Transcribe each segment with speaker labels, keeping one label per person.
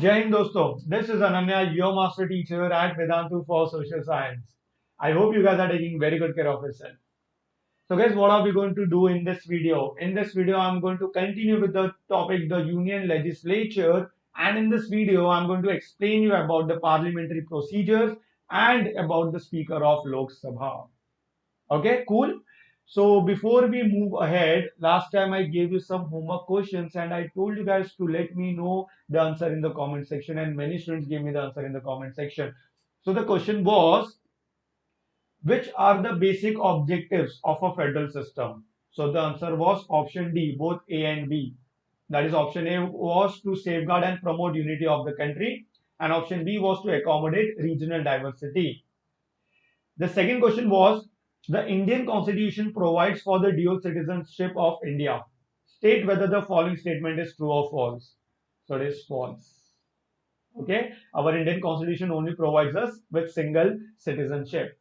Speaker 1: Jai Hind dosto. This is Ananya, your master teacher at Vedantu for Social Science. I hope you guys are taking very good care of yourself. So guys, what are we going to do in this video? In this video, I'm going to continue with the topic, the Union Legislature. And in this video, I'm going to explain you about the parliamentary procedures and about the Speaker of Lok Sabha. Okay, cool. So before we move ahead, last time I gave you some homework questions and I told you guys to let me know the answer in the comment section, and many students gave me the answer in the comment section. So the question was, which are the basic objectives of a federal system? So the answer was option D, both A and B. That is, option A was to safeguard and promote unity of the country, and option B was to accommodate regional diversity. The second question was, the Indian Constitution provides for the dual citizenship of India. State whether the following statement is true or false. So it is false. Okay, our Indian Constitution only provides us with single citizenship.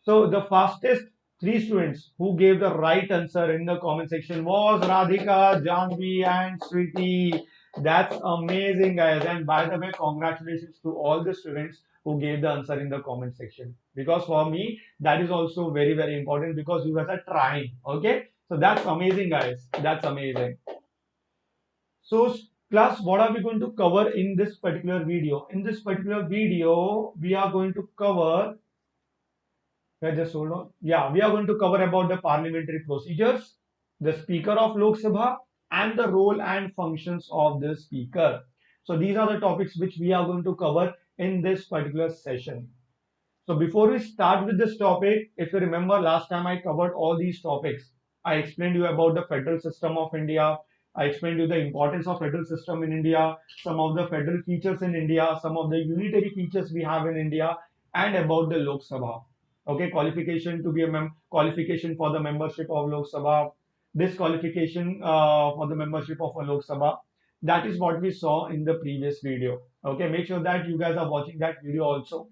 Speaker 1: So the fastest three students who gave the right answer in the comment section was Radhika, Janvi, and Sweetie. That's amazing, guys. And by the way, congratulations to all the students who gave the answer in the comment section. Because for me, that is also very, very important because you guys are trying. Okay. So that's amazing, guys. That's amazing. So, class, what are we going to cover in this particular video? In this particular video, we are going to cover. Just hold on. Yeah, we are going to cover about the parliamentary procedures, the Speaker of Lok Sabha, and the role and functions of the Speaker. So these are the topics which we are going to cover in this particular session. So before we start with this topic, if you remember last time I covered all these topics. I explained you about the federal system of India. I explained you the importance of federal system in India, some of the federal features in India, some of the unitary features we have in India, and about the Lok Sabha. Okay, qualification to be a qualification for the membership of Lok Sabha, disqualification for the membership of a Lok Sabha. That is what we saw in the previous video. Okay, make sure that you guys are watching that video also.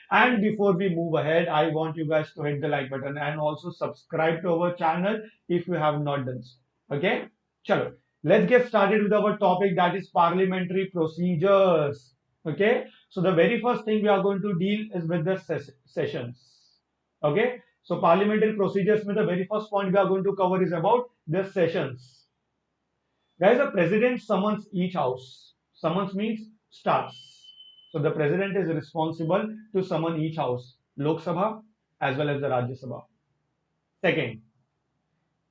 Speaker 1: And before we move ahead, I want you guys to hit the like button and also subscribe to our channel if you have not done so. Okay? Chalo. Let's get started with our topic, that is parliamentary procedures. Okay? So the very first thing we are going to deal is with the sessions. Okay? So parliamentary procedures with the very first point we are going to cover is about the sessions. Guys, the president summons each house. Summons means starts. So the president is responsible to summon each house, Lok Sabha as well as the Rajya Sabha. Second,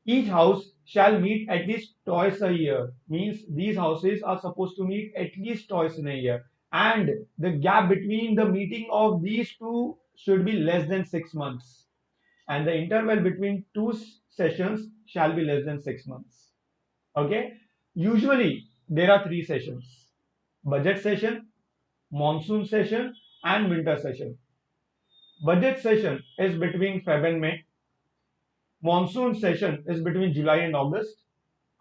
Speaker 1: each house shall meet at least twice a year. Means these houses are supposed to meet at least twice in a year. And the gap between the meeting of these two should be less than 6 months. And the interval between two sessions shall be less than 6 months. Okay. Usually there are three sessions: budget session, monsoon session, and winter session. Budget session is between Feb and May. Monsoon session is between July and August,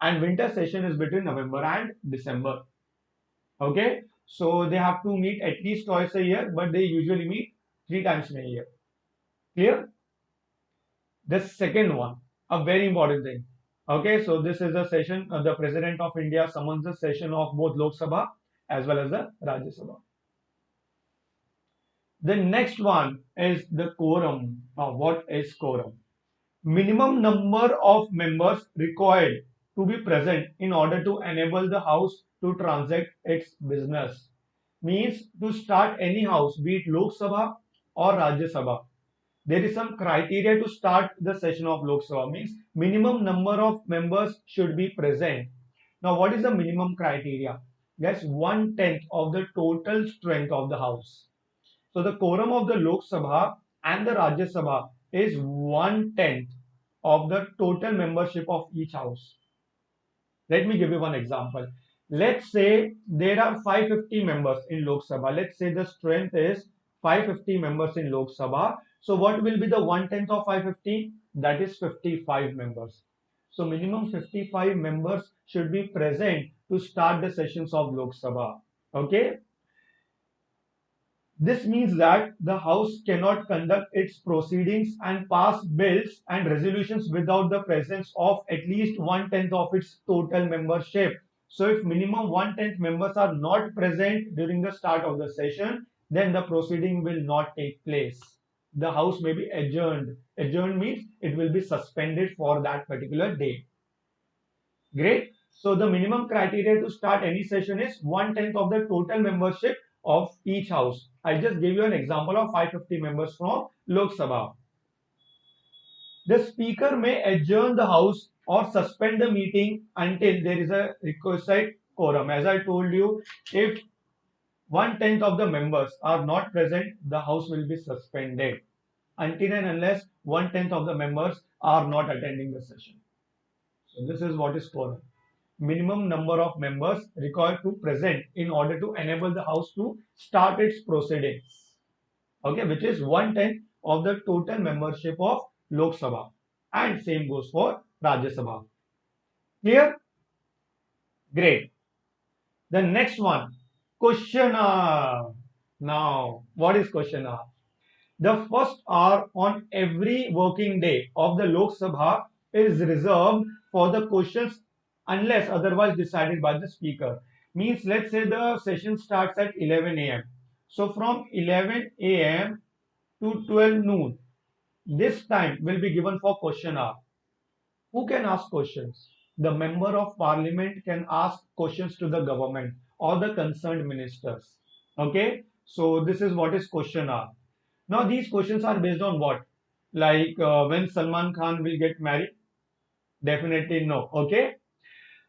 Speaker 1: and winter session is between November and December. Okay, so they have to meet at least twice a year, but they usually meet 3 times in a year. Clear? The second one, a very important thing. Okay, so this is a session, the President of India summons a session of both Lok Sabha as well as the Rajya Sabha. The next one is the quorum. Now, what is quorum? Minimum number of members required to be present in order to enable the house to transact its business. Means to start any house, be it Lok Sabha or Rajya Sabha, there is some criteria to start the session of Lok Sabha. Means minimum number of members should be present. Now, what is the minimum criteria? That's 1/10 of the total strength of the house. So the quorum of the Lok Sabha and the Rajya Sabha is 1/10 of the total membership of each house. Let me give you one example. Let's say there are 550 members in Lok Sabha. Let's say the strength is 550 members in Lok Sabha. So what will be the 1/10 of 550? That is 55 members. So minimum 55 members should be present to start the sessions of Lok Sabha. Okay. This means that the House cannot conduct its proceedings and pass bills and resolutions without the presence of at least 1/10 of its total membership. So if minimum 1/10 members are not present during the start of the session, then the proceeding will not take place. The house may be adjourned. Adjourned means it will be suspended for that particular day. Great. So the minimum criteria to start any session is 1/10 of the total membership of each house. I just gave you an example of 550 members from Lok Sabha. The speaker may adjourn the house or suspend the meeting until there is a requisite quorum. As I told you, if 1/10 of the members are not present, the house will be suspended until and unless 1/10 of the members are not attending the session. So this is what is quorum. Minimum number of members required to present in order to enable the house to start its proceedings. Okay, which is 1/10 of the total membership of Lok Sabha, and same goes for Rajya Sabha. Clear? Great. The next one, question hour. Now, what is question hour? The first hour on every working day of the Lok Sabha is reserved for the questions unless otherwise decided by the speaker. Means, let's say the session starts at 11 a.m. So from 11 a.m. to 12 noon, this time will be given for question hour. Who can ask questions? The member of parliament can ask questions to the government or the concerned ministers. Okay, so this is what is question hour. Now these questions are based on what? Like when Salman Khan will get married? Definitely no. Okay,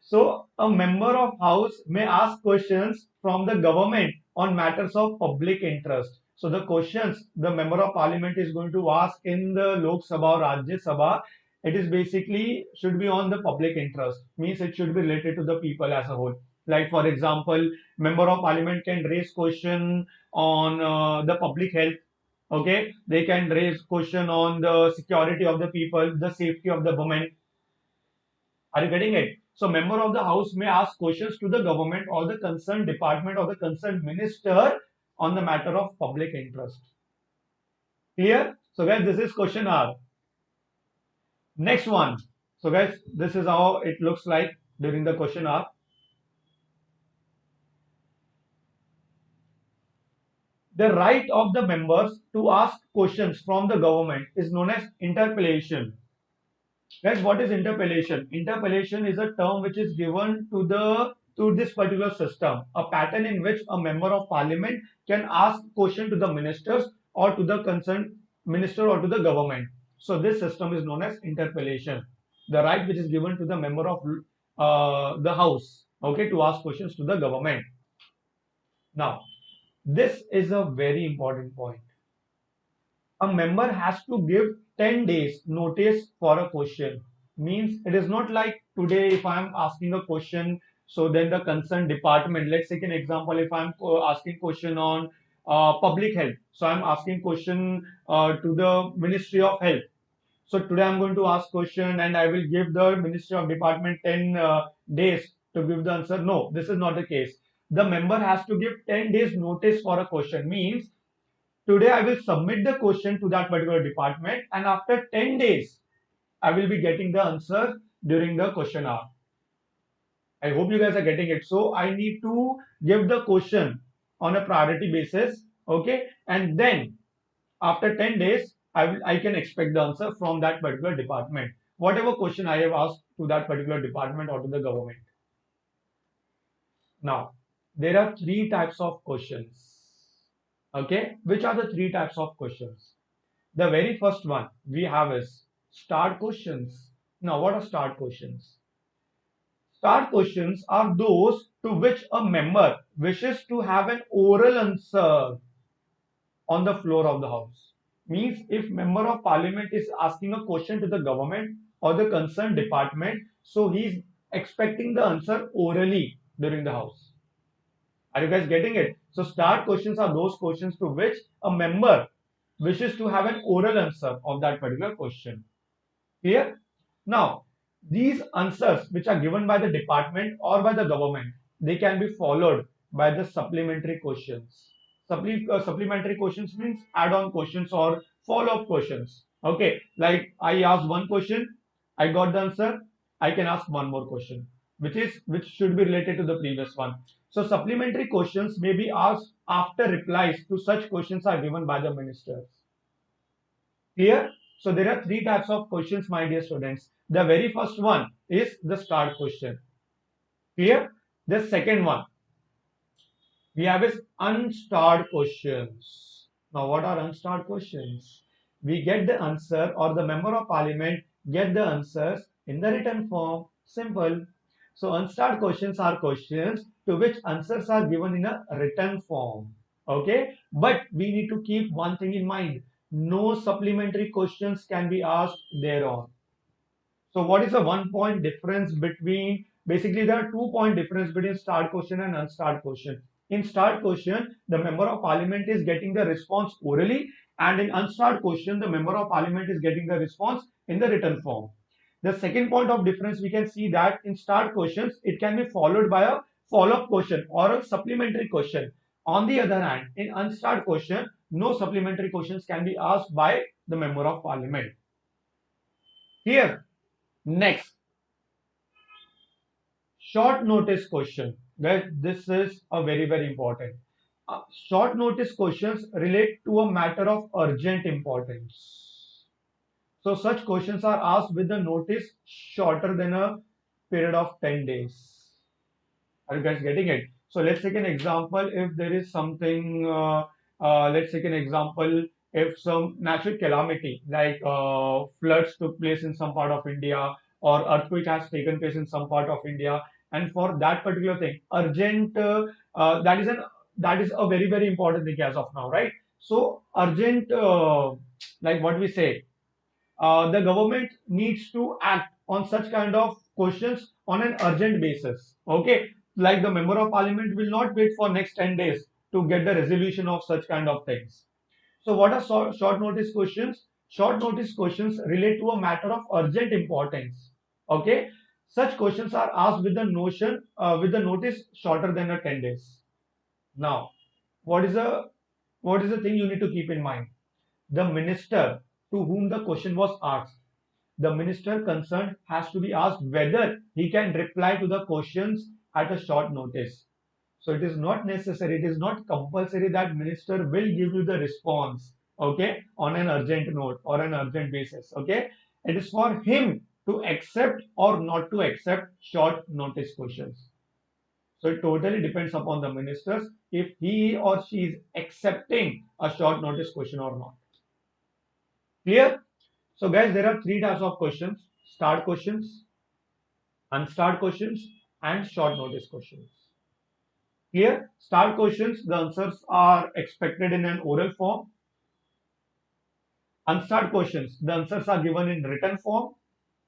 Speaker 1: so a member of house may ask questions from the government on matters of public interest. So the questions the member of parliament is going to ask in the Lok Sabha or Rajya Sabha, it is basically should be on the public interest. Means it should be related to the people as a whole. Like for example, member of parliament can raise question on the public health. Okay, they can raise question on the security of the people, the safety of the women. Are you getting it? So member of the house may ask questions to the government or the concerned department or the concerned minister on the matter of public interest. Clear? So guys, this is question R. Next one. So guys, this is how it looks like during the question R. The right of the members to ask questions from the government is known as interpellation. Guys, what is interpellation? Interpellation is a term which is given to this particular system, a pattern in which a member of parliament can ask question to the ministers or to the concerned minister or to the government. So this system is known as interpellation. The right which is given to the member of the house, okay, to ask questions to the government. Now, this is a very important point. A member has to give 10 days notice for a question. Means it is not like today if I am asking a question, so then the concerned department, let's take an example, if I'm asking question on public health, so I'm asking question to the Ministry of Health. So today I'm going to ask question and I will give the Ministry of Department 10 days to give the answer. No, this is not the case. The member has to give 10 days notice for a question. Means today I will submit the question to that particular department and after 10 days, I will be getting the answer during the question hour. I hope you guys are getting it. So I need to give the question on a priority basis. Okay. And then after 10 days, I can expect the answer from that particular department. Whatever question I have asked to that particular department or to the government. Now, there are three types of questions. Okay. Which are the three types of questions? The very first one we have is start questions. Now, what are start questions? Start questions are those to which a member wishes to have an oral answer on the floor of the house. Means if member of parliament is asking a question to the government or the concerned department, so he is expecting the answer orally during the house. Are you guys getting it? So start questions are those questions to which a member wishes to have an oral answer of that particular question. Clear? Now, these answers which are given by the department or by the government, they can be followed by the supplementary questions. Supplementary questions means add-on questions or follow-up questions. Okay, like I asked one question, I got the answer, I can ask one more question. which should be related to the previous one. So supplementary questions may be asked after replies to such questions are given by the ministers. Clear? So there are three types of questions, my dear students. The very first one is the start question. Clear? The second one we have is unstarred questions. Now, what are unstarred questions? We get the answer, or the member of parliament get the answers in the written form. Simple. So, unstarred questions are questions to which answers are given in a written form. Okay, but we need to keep one thing in mind: no supplementary questions can be asked thereon. So what is the 1 point difference between, basically there are 2 point difference between start question and unstarred question. In start question, the member of parliament is getting the response orally, and in unstarred question, the member of parliament is getting the response in the written form. The second point of difference, we can see that in start questions, it can be followed by a follow-up question or a supplementary question. On the other hand, in unstarred question, no supplementary questions can be asked by the member of parliament. Here, next, short notice question. Guys, this is a very important. Short notice questions relate to a matter of urgent importance. So such questions are asked with a notice shorter than a period of 10 days. Are you guys getting it? So let's take an example. If there is something, let's take an example. If some natural calamity like floods took place in some part of India, or earthquake has taken place in some part of India, and for that particular thing, urgent, that is a very important thing as of now, right? So urgent, like what we say, the government needs to act on such kind of questions on an urgent basis. Okay, like the member of parliament will not wait for next 10 days to get the resolution of such kind of things. So what are short notice questions? Short notice questions relate to a matter of urgent importance. Okay, such questions are asked with the notice shorter than a 10 days. Now, what is the thing you need to keep in mind? The minister to whom the question was asked, the minister concerned has to be asked whether he can reply to the questions at a short notice. So it is not necessary, it is not compulsory that minister will give you the response, okay, on an urgent note or an urgent basis, okay. It is for him to accept or not to accept short notice questions. So it totally depends upon the ministers if he or she is accepting a short notice question or not. Clear? So guys, there are three types of questions: start questions, unstarred questions, and short notice questions. Clear? Start questions, the answers are expected in an oral form. Unstarred questions, the answers are given in written form.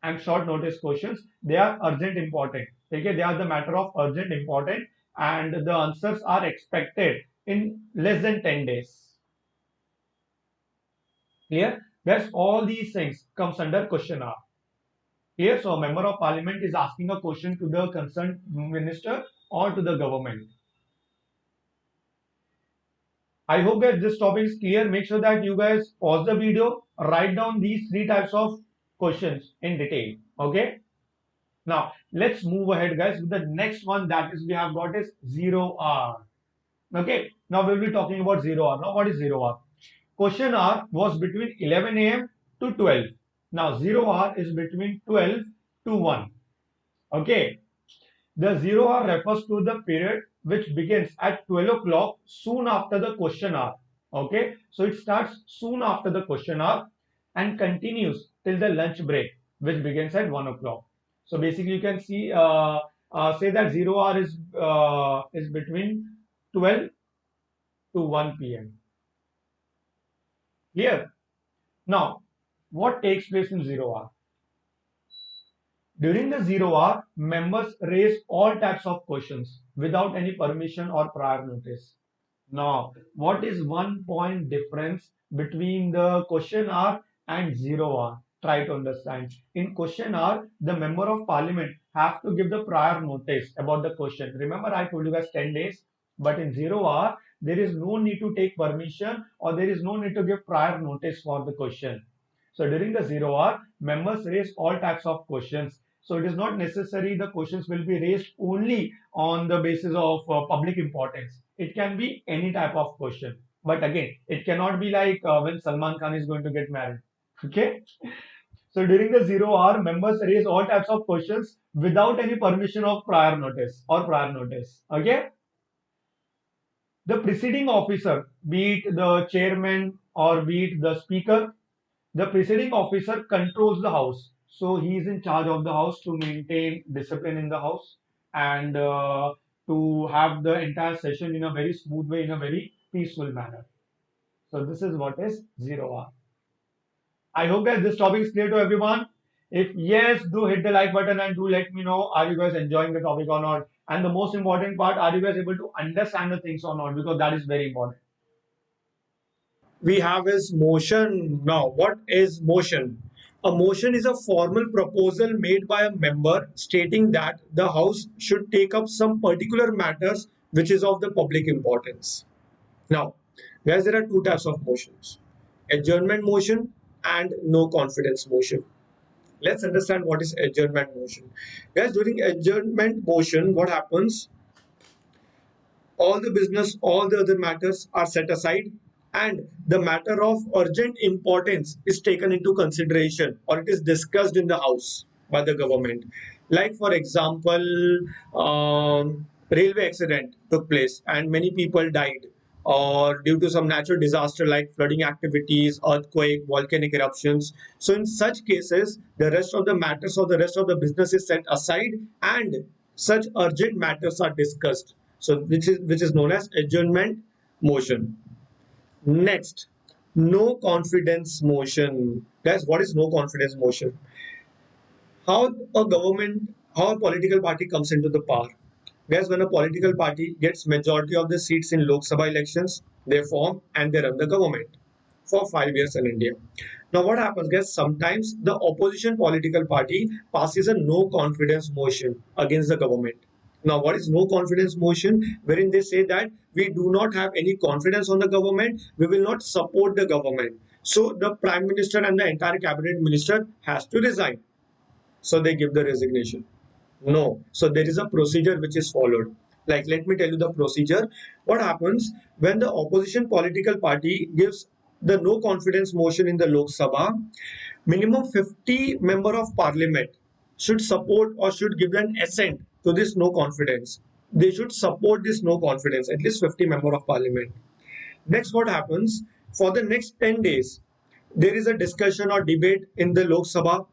Speaker 1: And short notice questions, they are urgent important. Okay, they are the matter of urgent important, and the answers are expected in less than 10 days. Clear? Guys, all these things comes under question hour. Here, so a member of parliament is asking a question to the concerned minister or to the government. I hope that this topic is clear. Make sure that you guys pause the video, write down these three types of questions in detail. Okay. Now let's move ahead, guys, with the next one that is we have got is 0 hour. Okay. Now we'll be talking about 0 hour. Now what is 0 hour? Question hour was between 11 a.m. to 12. Now 0 hour is between 12 to 1. Okay. The 0 hour refers to the period which begins at 12 o'clock soon after the question hour. Okay, so it starts soon after the question hour and continues till the lunch break, which begins at 1 o'clock. So basically, you can see say that 0 hour is between 12 to 1 p.m. Clear? Now, what takes place in 0 hour? During the 0 hour, members raise all types of questions without any permission or prior notice. Now, what is 1 point difference between the question hour and 0 hour? Try to understand. In question hour, the member of parliament have to give the prior notice about the question. Remember, I told you guys 10 days, but in 0 hour, there is no need to take permission or there is no need to give prior notice for the question. So during the 0 hour, members raise all types of questions. So it is not necessary the questions will be raised only on the basis of public importance. It can be any type of question. But again, it cannot be like when Salman Khan is going to get married. Okay. So during the 0 hour, members raise all types of questions without any permission of prior notice or prior notice. Okay. The presiding officer, be it the chairman or be it the speaker, the presiding officer controls the house. So he is in charge of the house to maintain discipline in the house and to have the entire session in a very smooth way, in a very peaceful manner. So this is what is 0 hour. I hope that this topic is clear to everyone. If yes, do hit the like button and do let me know, are you guys enjoying the topic or not? And the most important part, are you guys able to understand the things or not? Because that is very important.
Speaker 2: We have is motion. Now, what is motion? A motion is a formal proposal made by a member stating that the House should take up some particular matters which is of the public importance. Now, guys, there are two types of motions: adjournment motion and no confidence motion. Let's understand what is adjournment motion. Guys, during adjournment motion, what happens? All the business, all the other matters are set aside, and the matter of urgent importance is taken into consideration or it is discussed in the House by the government. Like, for example, railway accident took place and many people died, or due to some natural disaster like flooding activities, earthquake, volcanic eruptions. So, in such cases, the rest of the matters or the rest of the business is set aside and such urgent matters are discussed. So, which is known as adjournment motion. Next, no confidence motion. Guys, what is no confidence motion? How a government, how a political party comes into the power. Guys, when a political party gets majority of the seats in Lok Sabha elections, they form and they run the government for 5 years in India. Now, what happens, guys? Sometimes the opposition political party passes a no confidence motion against the government. Now, what is no confidence motion? Wherein they say that we do not have any confidence on the government, we will not support the government. So, the prime minister and the entire cabinet minister has to resign. So, they give the resignation. No. So there is a procedure which is followed. Like, let me tell you the procedure. What happens when the opposition political party gives the no confidence motion in the Lok Sabha? Minimum 50 member of parliament should support or should give an assent to this no confidence. They should support this no confidence, at least 50 member of parliament. Next, what happens? For the next 10 days, there is a discussion or debate in the Lok Sabha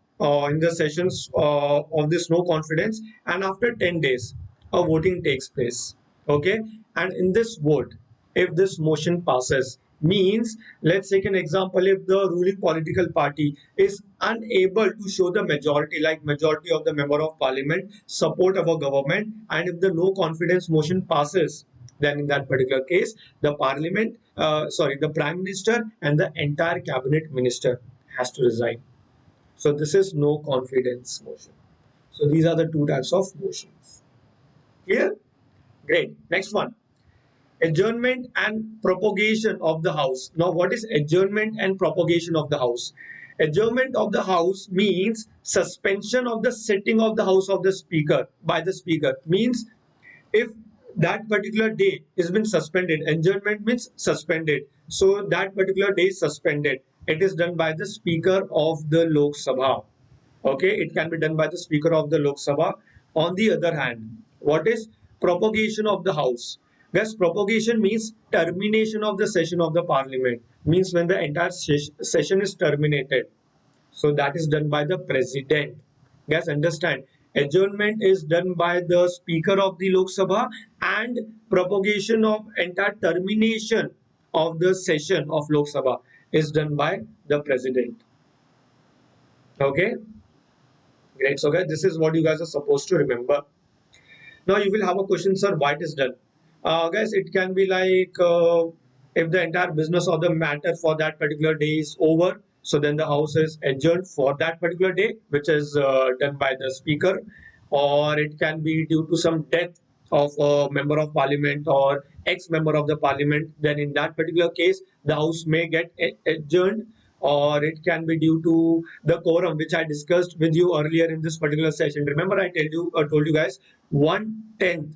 Speaker 2: in the sessions of this no confidence, and after 10 days, a voting takes place. Okay, and in this vote, if this motion passes, means, let's take an example, if the ruling political party is unable to show the majority, like majority of the member of parliament support of a government, and if the no confidence motion passes, then in that particular case, the the prime minister and the entire cabinet minister has to resign. So this is no confidence motion. So these are the two types of motions. Clear? Great. Next one. Adjournment and propagation of the house. Now, what is adjournment and propagation of the house? Adjournment of the house means suspension of the sitting of the house of the speaker by the speaker. Means if that particular day has been suspended, adjournment means suspended. So that particular day is suspended. It is done by the speaker of the Lok Sabha. Okay, it can be done by the speaker of the Lok Sabha. On the other hand, what is propagation of the house? Yes, propagation means termination of the session of the parliament. Means when the entire session is terminated. So that is done by the president. Guys, understand? Adjournment is done by the speaker of the Lok Sabha, and propagation of entire termination of the session of Lok Sabha is done by the president. Okay, great. So guys, this is what you guys are supposed to remember. Now you will have a question, sir, why it is done? Guys, it can be like if the entire business or the matter for that particular day is over, so then the house is adjourned for that particular day, which is done by the speaker, or it can be due to some death of a member of parliament or ex-member of the parliament. Then in that particular case, the house may get adjourned, or it can be due to the quorum, which I discussed with you earlier in this particular session. Remember, I told you guys 1/10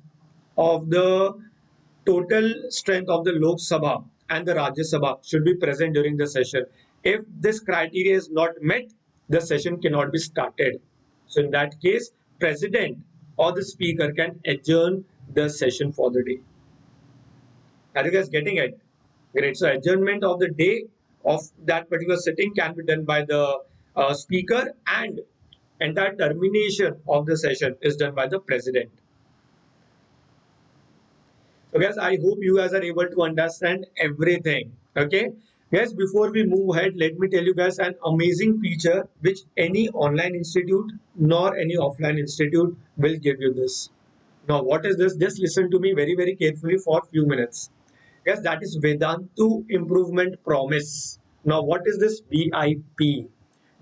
Speaker 2: of the total strength of the Lok Sabha and the Rajya Sabha should be present during the session. If this criteria is not met, the session cannot be started. So in that case, president or the speaker can adjourn the session for the day. Are you guys getting it? Great. So adjournment of the day of that particular sitting can be done by the speaker, and entire termination of the session is done by the president. So guys, I hope you guys are able to understand everything. Okay. Guys, before we move ahead, let me tell you guys an amazing feature which any online institute nor any offline institute will give you this. Now, what is this? Just listen to me very, very carefully for a few minutes. Yes, that is Vedantu Improvement Promise. Now, what is this VIP?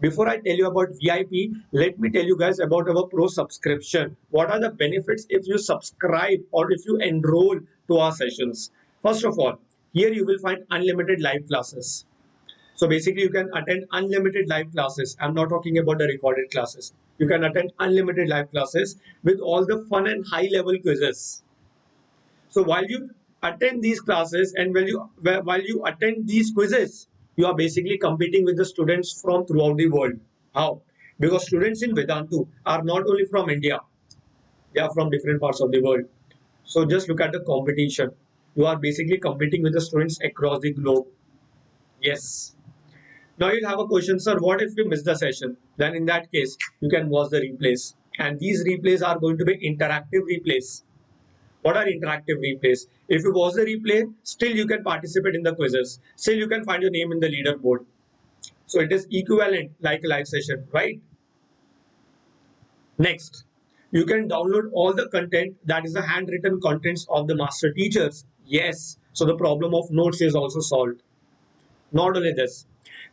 Speaker 2: Before I tell you about VIP, let me tell you guys about our pro subscription. What are the benefits if you subscribe or if you enroll to our sessions? First of all, here you will find unlimited live classes. So basically, you can attend unlimited live classes. I'm not talking about the recorded classes. You can attend unlimited live classes with all the fun and high level quizzes. So while you attend these classes and while you attend these quizzes, you are basically competing with the students from throughout the world. How? Because students in Vedantu are not only from India, they are from different parts of the world. So just look at the competition. You are basically competing with the students across the globe. Yes. Now you'll have a question, sir, what if we miss the session? Then in that case, you can watch the replays. And these replays are going to be interactive replays. What are interactive replays? If you watch the replay, still you can participate in the quizzes. Still you can find your name in the leaderboard. So it is equivalent like a live session, right? Next, you can download all the content, that is the handwritten contents of the master teachers. Yes, so the problem of notes is also solved. Not only this,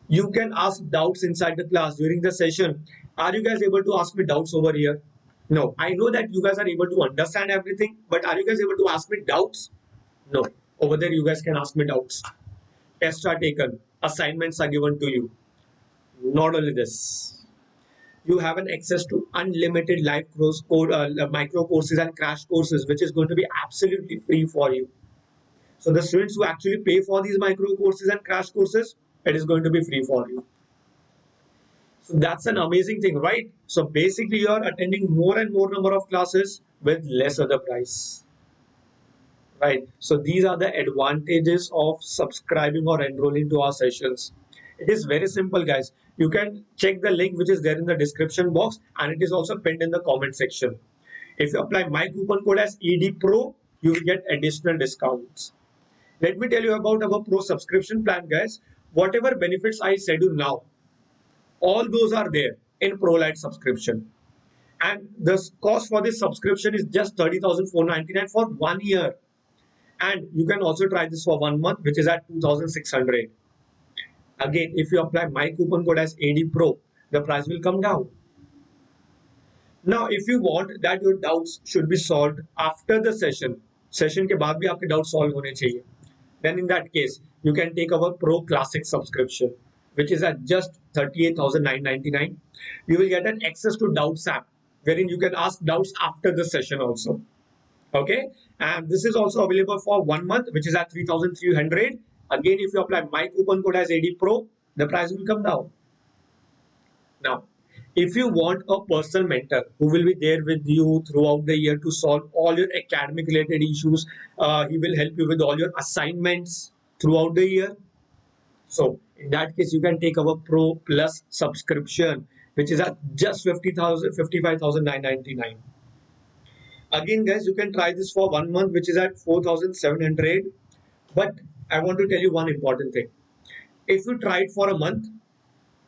Speaker 2: you can ask doubts inside the class during the session. Are you guys able to ask me doubts over here? No. I know that you guys are able to understand everything, but are you guys able to ask me doubts? No. Over there, you guys can ask me doubts. Tests are taken, assignments are given to you. Not only this, you have an access to unlimited live micro courses and crash courses, which is going to be absolutely free for you. So the students who actually pay for these micro courses and crash courses, it is going to be free for you. So that's an amazing thing, right? So basically you are attending more and more number of classes with less of the price, right? So these are the advantages of subscribing or enrolling to our sessions. It is very simple, guys. You can check the link which is there in the description box, and it is also pinned in the comment section. If you apply my coupon code as EDPRO, you will get additional discounts. Let me tell you about our pro subscription plan, guys. Whatever benefits I said you now, all those are there in ProLite subscription. And the cost for this subscription is just 30,499 for 1 year. And you can also try this for 1 month, which is at 2,600. Again, if you apply my coupon code as ADPRO, the price will come down. Now, if you want that your doubts should be solved after the session के बाद भी आपके doubts solve होने चाहिए, then in that case, you can take our Pro Classic subscription, which is at just 38,999. You will get an access to Doubts app, wherein you can ask doubts after the session also. Okay, and this is also available for 1 month, which is at 3,300. Again, if you apply my coupon code as ADPRO, the price will come down. Now, if you want a personal mentor who will be there with you throughout the year to solve all your academic related issues, he will help you with all your assignments throughout the year. So in that case, you can take our Pro Plus subscription, which is at just 55,999. Again, guys, you can try this for 1 month, which is at 4,700. But I want to tell you one important thing. If you try it for a month,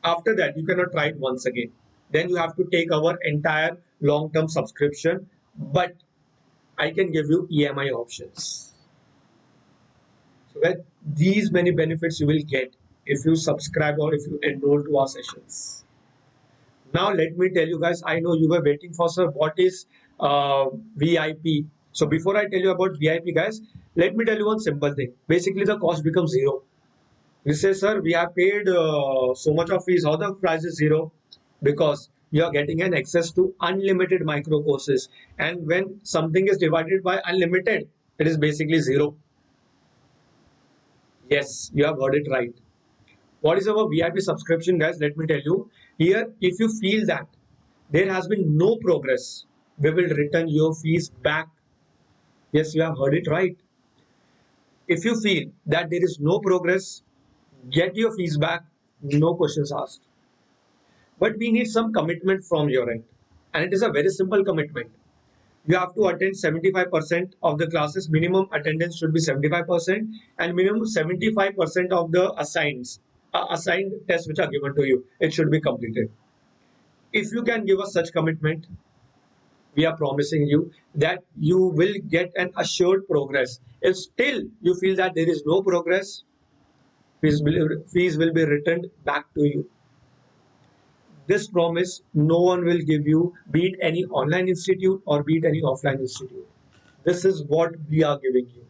Speaker 2: after that, you cannot try it once again. Then you have to take our entire long-term subscription. But I can give you EMI options. So that these many benefits you will get if you subscribe or if you enroll to our sessions. Now let me tell you guys, I know you were waiting for, sir, what is VIP? So before I tell you about VIP, guys, let me tell you one simple thing. Basically, the cost becomes zero. We say, sir, we have paid so much of fees. How the price is zero? Because you are getting an access to unlimited micro courses. And when something is divided by unlimited, it is basically zero. Yes, you have heard it right. What is our VIP subscription, guys? Let me tell you. Here, if you feel that there has been no progress, we will return your fees back. Yes, you have heard it right. If you feel that there is no progress, get your fees back, no questions asked. But we need some commitment from your end. And it is a very simple commitment. You have to attend 75% of the classes. Minimum attendance should be 75%, and minimum 75% of the assigned tests which are given to you. It should be completed. If you can give us such commitment, we are promising you that you will get an assured progress. If still you feel that there is no progress, fees will be returned back to you. This promise no one will give you, be it any online institute or be it any offline institute. This is what we are giving you,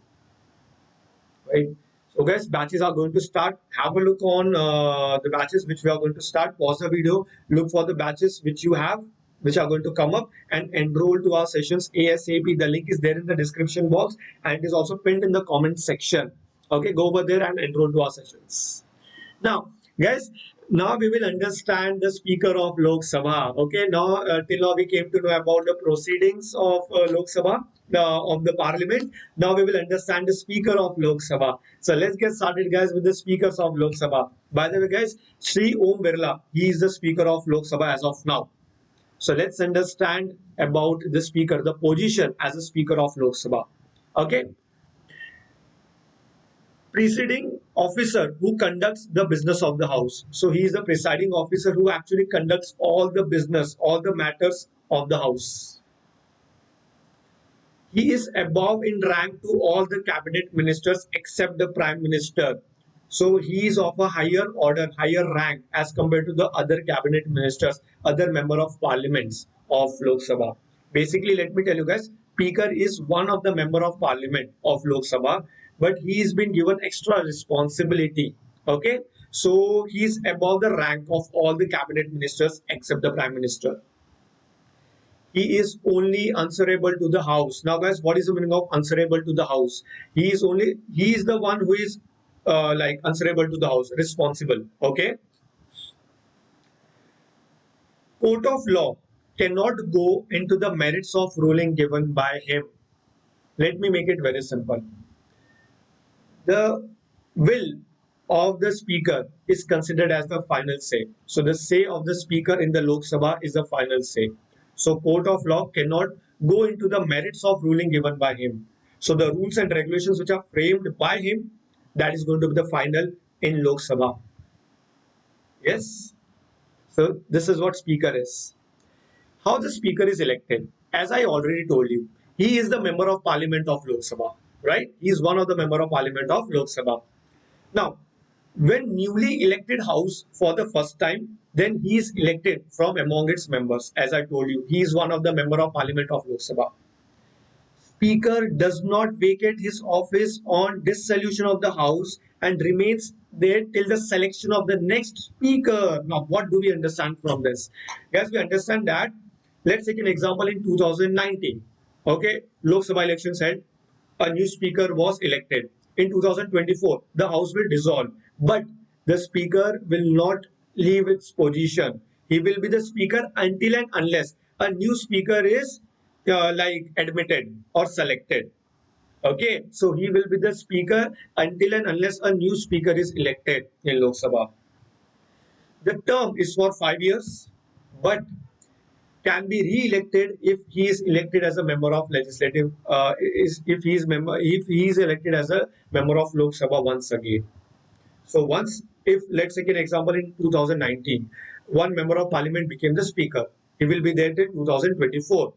Speaker 2: right? So guys, batches are going to start. Have a look on the batches which we are going to start. Pause the video, look for the batches which you have, which are going to come up, and enroll to our sessions ASAP. The link is there in the description box and it is also pinned in the comment section. Okay, go over there and enroll to our sessions. Now, guys, now we will understand the Speaker of Lok Sabha. Okay, now till now we came to know about the proceedings of Lok Sabha, of the Parliament. Now we will understand the Speaker of Lok Sabha. So let's get started, guys, with the speakers of Lok Sabha. By the way, guys, Sri Om Birla, he is the Speaker of Lok Sabha as of now. So let's understand about the Speaker, the position as a Speaker of Lok Sabha. Okay. Presiding officer who conducts the business of the house. So he is the presiding officer who actually conducts all the business, all the matters of the house. He is above in rank to all the cabinet ministers except the prime minister. So he is of a higher order, higher rank as compared to the other cabinet ministers, other member of parliaments of Lok Sabha. Basically, let me tell you guys, Speaker is one of the member of parliament of Lok Sabha, but he has been given extra responsibility. Okay, so he is above the rank of all the cabinet ministers except the prime minister. He is only answerable to the house. Now guys, what is the meaning of answerable to the house? He is the one who is like answerable to the house, responsible. Okay, court of law cannot go into the merits of ruling given by him. Let me make it very simple. The will of the speaker is considered as the final say. So the say of the speaker in the Lok Sabha is the final say. So court of law cannot go into the merits of ruling given by him. So the rules and regulations which are framed by him, that is going to be the final in Lok Sabha. Yes. So this is what speaker is. How the speaker is elected? As I already told you, he is the member of parliament of Lok Sabha, right? He is one of the member of parliament of Lok Sabha. Now, when newly elected house for the first time, then he is elected from among its members. As I told you, he is one of the member of parliament of Lok Sabha. Speaker does not vacate his office on dissolution of the house and remains there till the selection of the next speaker. Now, what do we understand from this? Yes, we understand that. Let's take an example in 2019. Okay, Lok Sabha elections held, a new speaker was elected. In 2024, the house will dissolve, but the speaker will not leave its position. He will be the speaker until and unless a new speaker is like admitted or selected. Okay, so he will be the speaker until and unless a new speaker is elected in Lok Sabha. The term is for 5 years, but can be re-elected if he is elected as a member of legislative. If he is elected as a member of Lok Sabha once again. So once, if let's take an example in 2019, one member of parliament became the speaker. He will be there till 2024.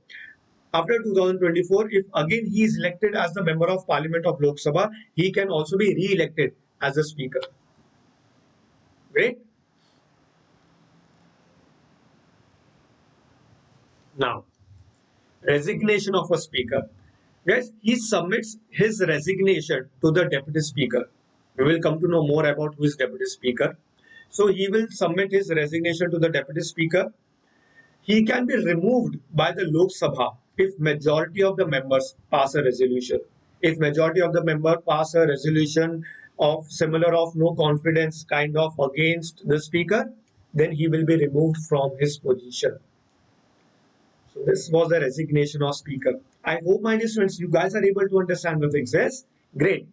Speaker 2: After 2024, if again he is elected as the member of parliament of Lok Sabha, he can also be re-elected as a speaker. Great. Now, resignation of a speaker. Yes, he submits his resignation to the deputy speaker. We will come to know more about who is Deputy Speaker. So he will submit his resignation to the Deputy Speaker. He can be removed by the Lok Sabha if majority of the members pass a resolution. If majority of the members pass a resolution of similar of no confidence kind of against the speaker, then he will be removed from his position. So this was the resignation of speaker. I hope my dear students, you guys are able to understand the things. Yes, great.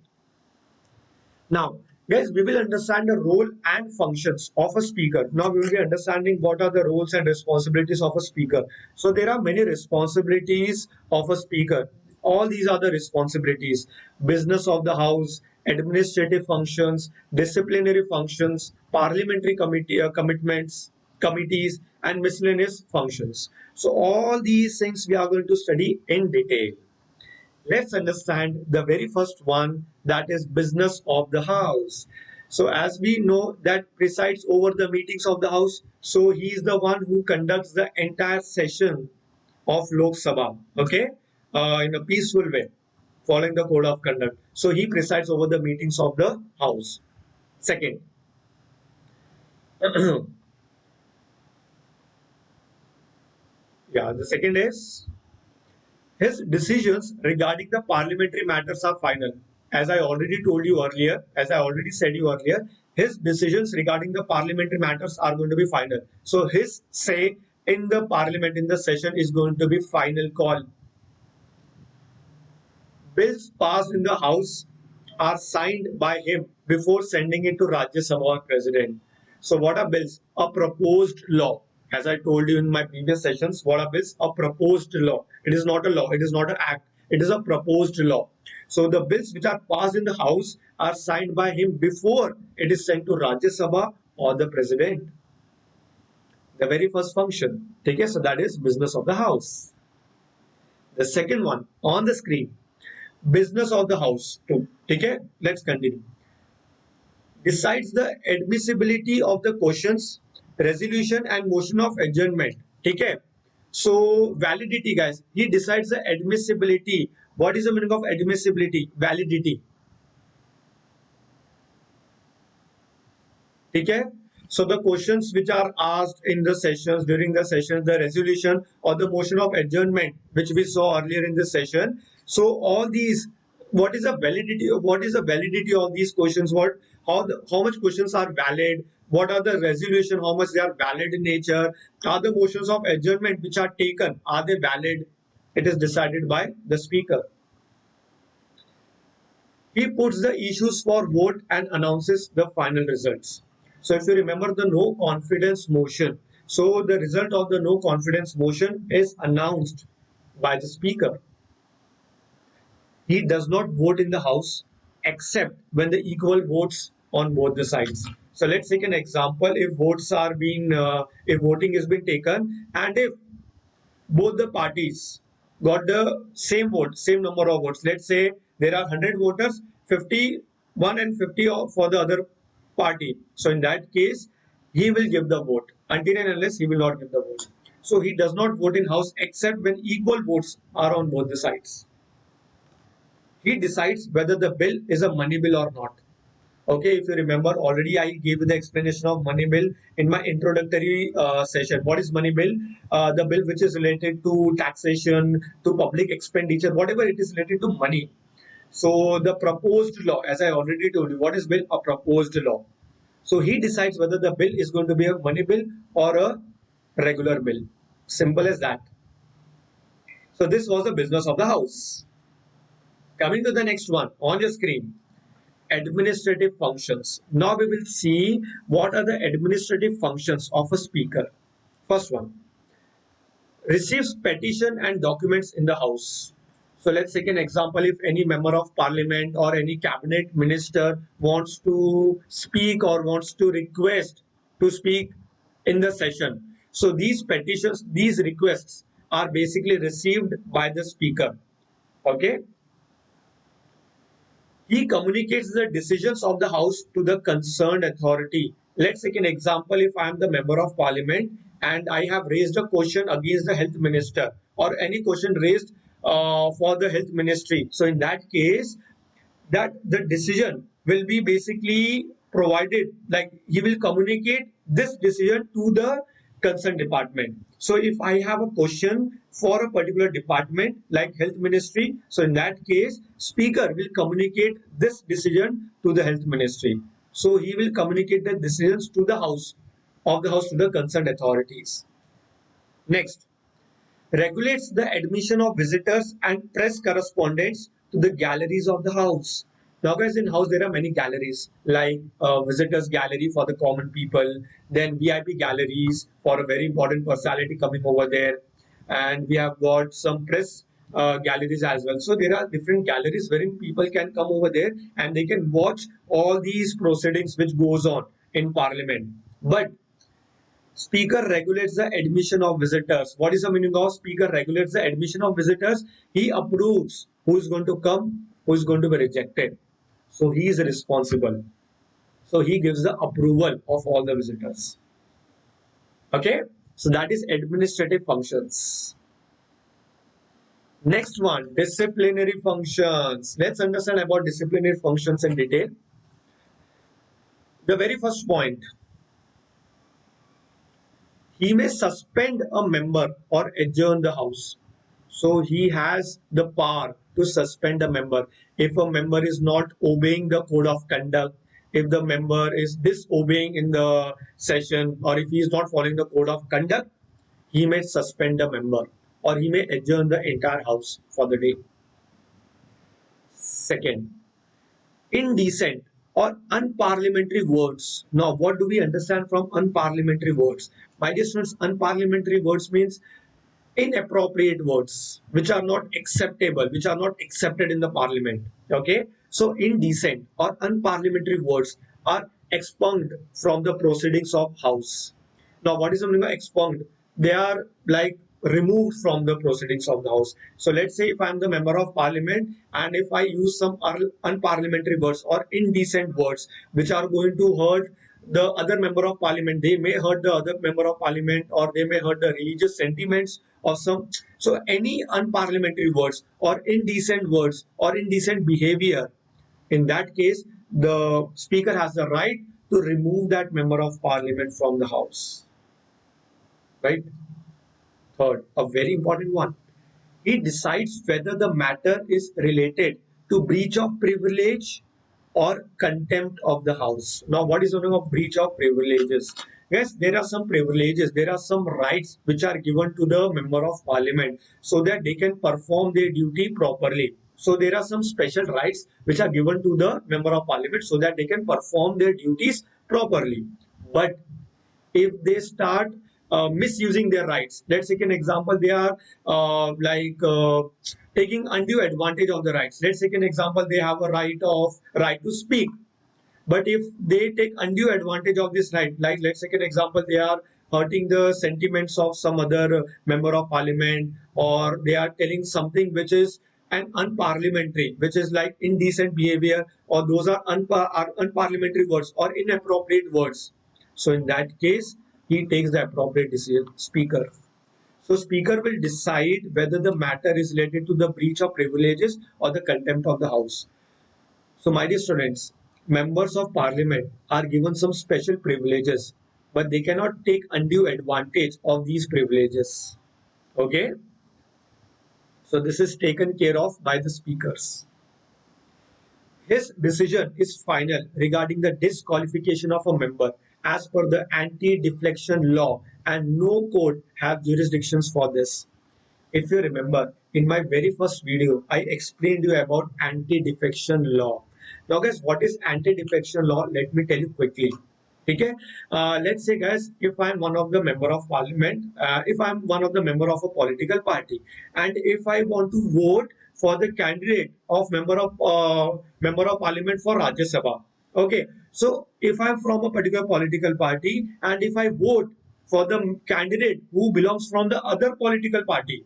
Speaker 2: Now, guys, we will understand the role and functions of a speaker. Now, we will be understanding what are the roles and responsibilities of a speaker. So, there are many responsibilities of a speaker. All these are the responsibilities: business of the house, administrative functions, disciplinary functions, parliamentary commitments, committees, and miscellaneous functions. So, all these things we are going to study in detail. Let's understand the very first one, that is business of the house. So as we know that presides over the meetings of the house, so he is the one who conducts the entire session of Lok Sabha, okay, in a peaceful way, following the code of conduct. So he presides over the meetings of the house. Second, yeah, the second is his decisions regarding the parliamentary matters are final. As I already told you earlier, as I already said you earlier, his decisions regarding the parliamentary matters are going to be final. So his say in the parliament in the session is going to be final call. Bills passed in the house are signed by him before sending it to Rajya Sabha or President. So what are bills? A proposed law. As I told you in my previous sessions, what are bills? A proposed law. It is not a law. It is not an act. It is a proposed law. So the bills which are passed in the house are signed by him before it is sent to Rajya Sabha or the President. The very first function. Okay, so that is business of the house. The second one on the screen, business of the house too. Okay, let's continue. Decides the admissibility of the questions, resolution and motion of adjournment. Okay, so validity, guys. He decides the admissibility. What is the meaning of admissibility? Validity. Okay, so the questions which are asked in the sessions, during the session, the resolution or the motion of adjournment which we saw earlier in the session. So all these, what is the validity, what is the validity of these questions, what, how much questions are valid, what are the resolution, how much they are valid in nature, are the motions of adjournment which are taken, are they valid? It is decided by the speaker. He puts the issues for vote and announces the final results. So if you remember the no confidence motion, so the result of the no confidence motion is announced by the speaker. He does not vote in the house except when the equal votes on both the sides. So let's take an example. If votes are being, if voting is being taken, and if both the parties got the same vote, same number of votes. Let's say there are 100 voters, 51 and 50 for the other party. So in that case, he will give the vote until and unless he will not give the vote. So he does not vote in house except when equal votes are on both the sides. He decides whether the bill is a money bill or not. Okay, if you remember, already I gave you the explanation of money bill in my introductory session. What is money bill? The bill which is related to taxation, to public expenditure, whatever it is related to money. So the proposed law, as I already told you, what is bill? A proposed law. So he decides whether the bill is going to be a money bill or a regular bill. Simple as that. So this was the business of the house. Coming to the next one on your screen, administrative functions. Now we will see what are the administrative functions of a speaker. First one, receives petition and documents in the house. So let's take an example. If any member of parliament or any cabinet minister wants to speak or wants to request to speak in the session, so these petitions, these requests are basically received by the speaker. Okay, he communicates the decisions of the house to the concerned authority. Let's take an example. If I am the member of parliament and I have raised a question against the health minister or any question raised for the health ministry, so in that case, that the decision will be basically provided, like he will communicate this decision to the concerned department. So if I have a question for a particular department like health ministry, so in that case speaker will communicate this decision to the health ministry. So he will communicate the decisions to the house to the concerned authorities. Next, regulates the admission of visitors and press correspondents to the galleries of the house. Now, guys, in house there are many galleries like visitors gallery for the common people, then VIP galleries for a very important personality coming over there, and we have got some press galleries as well. So there are different galleries wherein people can come over there and they can watch all these proceedings which goes on in Parliament. But Speaker regulates the admission of visitors. What is the meaning of speaker regulates the admission of visitors? He approves who is going to come, who is going to be rejected. So he is responsible. So he gives the approval of all the visitors. Okay. So that is administrative functions. Next one, disciplinary functions. Let's understand about disciplinary functions in detail. The very first point, he may suspend a member or adjourn the house. So he has the power to suspend a member. If a member is not obeying the code of conduct, if the member is disobeying in the session, or if he is not following the code of conduct, he may suspend a member or he may adjourn the entire house for the day. Second, indecent or unparliamentary words. Now, what do we understand from unparliamentary words? My dear students, unparliamentary words means inappropriate words which are not acceptable, which are not accepted in the parliament. Okay, so indecent or unparliamentary words are expunged from the proceedings of house. Now what is the meaning of expunged? They are like removed from the proceedings of the house. So let's say if I am the member of parliament and if I use some unparliamentary words or indecent words which are going to hurt the other member of parliament, they may hurt the other member of parliament or they may hurt the religious sentiments or some. So any unparliamentary words or indecent behavior, in that case the speaker has the right to remove that member of parliament from the house, right? Third, a very important one, he decides whether the matter is related to breach of privilege or contempt of the house. Now, what is the meaning of breach of privileges? Yes, there are some privileges, there are some rights which are given to the member of parliament so that they can perform their duty properly. So there are some special rights which are given to the member of parliament so that they can perform their duties properly. But if they start misusing their rights, let's take an example, they are taking undue advantage of the rights. Let's take an example, they have a right to speak, but if they take undue advantage of this right, like let's take an example, they are hurting the sentiments of some other member of parliament, or they are telling something which is an unparliamentary, which is like indecent behavior, or those are unparliamentary words or inappropriate words. So in that case, he takes the appropriate decision, speaker. So speaker will decide whether the matter is related to the breach of privileges or the contempt of the house. So my dear students, members of parliament are given some special privileges, but they cannot take undue advantage of these privileges. Okay? So this is taken care of by the speakers. His decision is final regarding the disqualification of a member as per the anti-deflection law, and no court have jurisdictions for this. If you remember, in my very first video, I explained you about anti-defection law. Now guys, what is anti-defection law? Let me tell you quickly. Okay, let's say guys, if I'm one of the member of parliament, if I'm one of the member of a political party, and if I want to vote for the candidate of member of parliament for Rajya Sabha, okay, so if I'm from a particular political party and if I vote for the candidate who belongs from the other political party,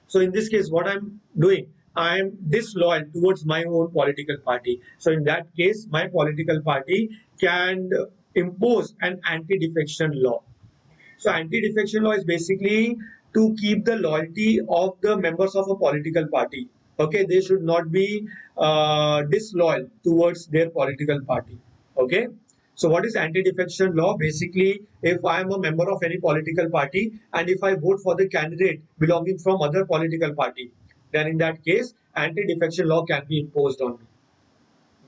Speaker 2: so in this case, what I'm doing, I am disloyal towards my own political party. So in that case, my political party can impose an anti-defection law. So anti-defection law is basically to keep the loyalty of the members of a political party. Okay, they should not be disloyal towards their political party. Okay, so what is anti-defection law? Basically, if I am a member of any political party and if I vote for the candidate belonging from other political party, then in that case, anti-defection law can be imposed on me.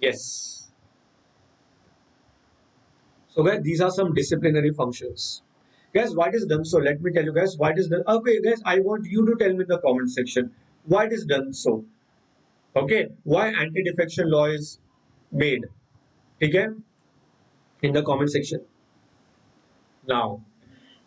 Speaker 2: Yes. So guys, these are some disciplinary functions. Guys, why it is done so? Let me tell you guys why it is done. Okay, guys, I want you to tell me in the comment section why it is done so. Okay, why anti-defection law is made. Okay, in the comment section. Now,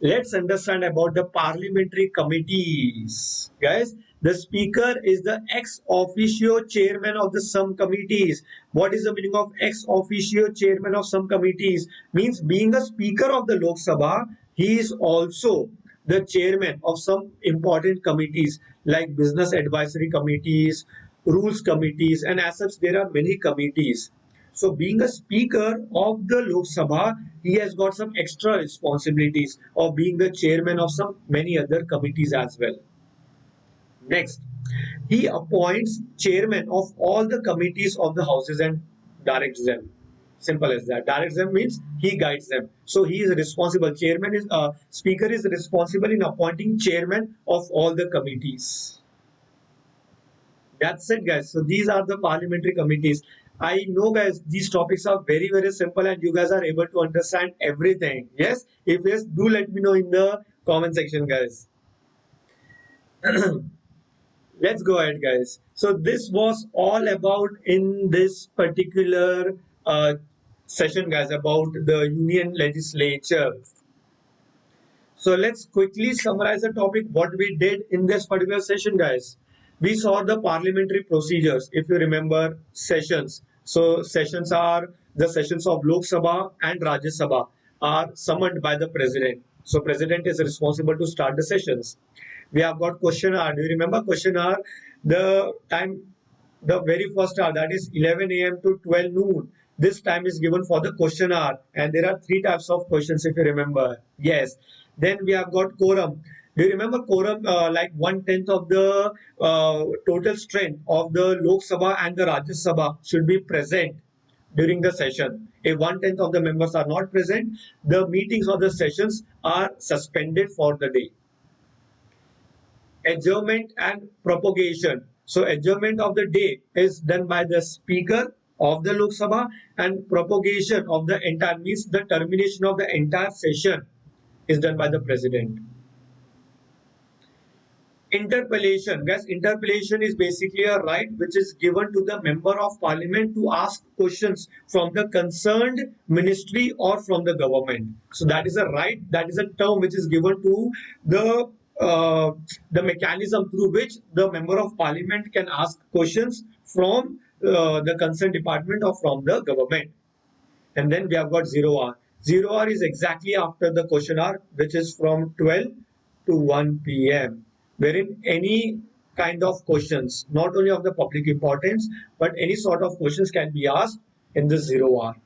Speaker 2: let's understand about the parliamentary committees. Guys, the speaker is the ex officio chairman of the some committees. What is the meaning of ex officio chairman of some committees? Means being a speaker of the Lok Sabha, he is also the chairman of some important committees like business advisory committees, rules committees, and as such there are many committees. So being a speaker of the Lok Sabha, he has got some extra responsibilities of being the chairman of some many other committees as well. Next, he appoints chairman of all the committees of the houses and directs them. Simple as that. Directs them means he guides them. So he is responsible. Chairman is speaker is responsible in appointing chairman of all the committees. That's it, guys. So these are the parliamentary committees. I know, guys, these topics are very, very simple and you guys are able to understand everything. Yes? If yes, do let me know in the comment section, guys. Let's go ahead, guys. So this was all about in this particular session, guys, about the union legislature. So let's quickly summarize the topic, what we did in this particular session, guys. We saw the parliamentary procedures, if you remember sessions. So sessions are the sessions of Lok Sabha and Rajya Sabha are summoned by the president. So president is responsible to start the sessions. We have got question hour. Do you remember question hour? The time, the very first hour, that is 11 a.m. to 12 noon. This time is given for the question hour, and there are three types of questions if you remember. Yes. Then we have got quorum. Do you remember quorum? Like 1/10 of the total strength of the Lok Sabha and the Rajya Sabha should be present during the session. If 1/10 of the members are not present, the meetings or the sessions are suspended for the day. Adjournment and propagation. So adjournment of the day is done by the speaker of the Lok Sabha, and propagation of the entire means the termination of the entire session is done by the president. Interpellation. Guys, interpellation is basically a right which is given to the member of parliament to ask questions from the concerned ministry or from the government. So that is a right, that is a term which is given to the mechanism through which the member of parliament can ask questions from the concerned department or from the government. And then we have got 0 hour. 0 hour is exactly after the question hour, which is from 12 to 1 p.m. wherein any kind of questions, not only of the public importance, but any sort of questions can be asked in the 0 hour.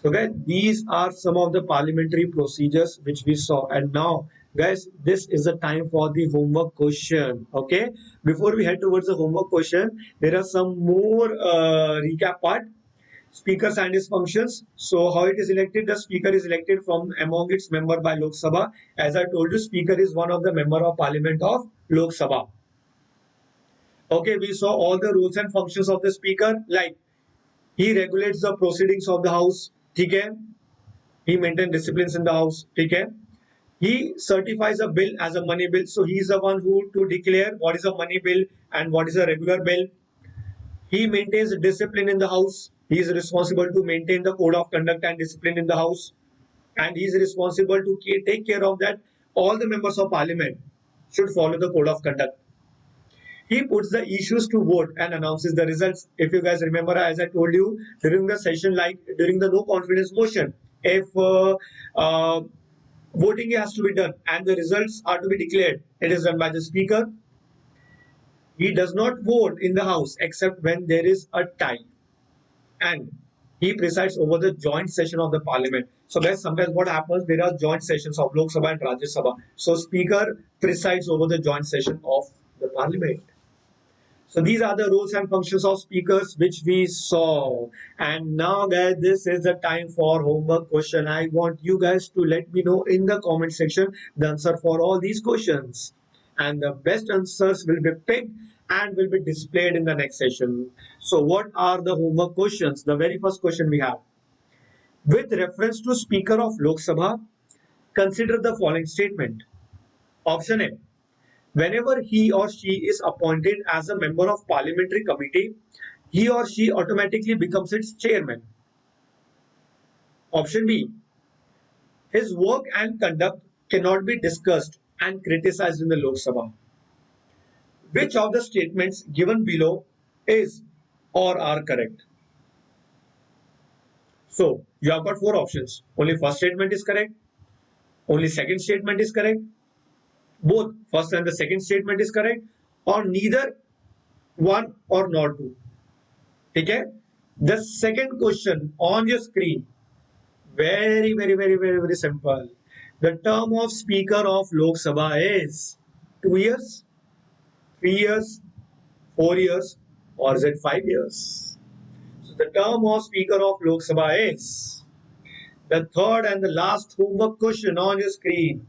Speaker 2: So guys, these are some of the parliamentary procedures which we saw. And now, guys, this is the time for the homework question. Okay, before we head towards the homework question, there are some more recap part. Speaker and his functions. So how it is elected? The speaker is elected from among its member by Lok Sabha. As I told you, speaker is one of the member of parliament of Lok Sabha. Okay, we saw all the rules and functions of the speaker, like he regulates the proceedings of the house. Okay, he maintains disciplines in the house. Okay, he certifies a bill as a money bill. So he is the one who to declare what is a money bill and what is a regular bill. He maintains discipline in the house. He is responsible to maintain the code of conduct and discipline in the house. And he is responsible to take care of that. All the members of parliament should follow the code of conduct. He puts the issues to vote and announces the results. If you guys remember, as I told you during the session, like during the no confidence motion, if voting has to be done and the results are to be declared, it is done by the speaker. He does not vote in the house except when there is a tie, and he presides over the joint session of the parliament. So guys, sometimes what happens, there are joint sessions of Lok Sabha and Rajya Sabha. So speaker presides over the joint session of the parliament. So these are the roles and functions of speakers which we saw. And now guys, this is the time for homework question. I want you guys to let me know in the comment section the answer for all these questions. And the best answers will be picked and will be displayed in the next session. So what are the homework questions? The very first question we have. With reference to Speaker of Lok Sabha, consider the following statement. Option A. Whenever he or she is appointed as a member of parliamentary committee, he or she automatically becomes its chairman. Option B. His work and conduct cannot be discussed and criticized in the Lok Sabha. Which of the statements given below is or are correct? So, you have got four options. Only first statement is correct. Only second statement is correct. Both first and the second statement is correct. Or neither one or not two. Okay? The second question on your screen, very simple. The term of Speaker of Lok Sabha is 2 years, 3 years, 4 years, or is it 5 years? So the term of Speaker of Lok Sabha is the third and the last homework question on your screen.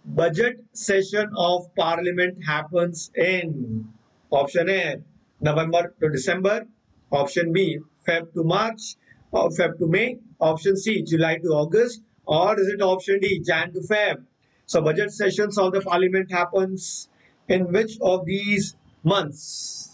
Speaker 2: Budget session of Parliament happens in option A, November to December, option B, Feb to March, or Feb to May, option C, July to August, or is it option D, Jan to Feb? So budget sessions of the Parliament happens in which of these months?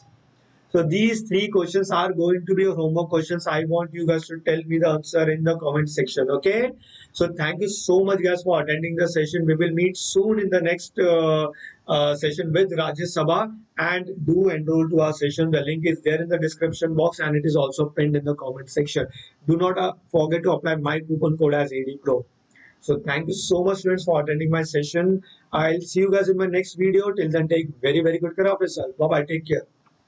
Speaker 2: So these three questions are going to be your homework questions. I want you guys to tell me the answer in the comment section. Okay. So thank you so much guys for attending the session. We will meet soon in the next session with Rajya Sabha, and do enroll to our session. The link is there in the description box and it is also pinned in the comment section. Do not forget to apply my coupon code as ADPro. So thank you so much students for attending my session. I'll see you guys in my next video. Till then, take very good care of yourself. Bye bye. Take care.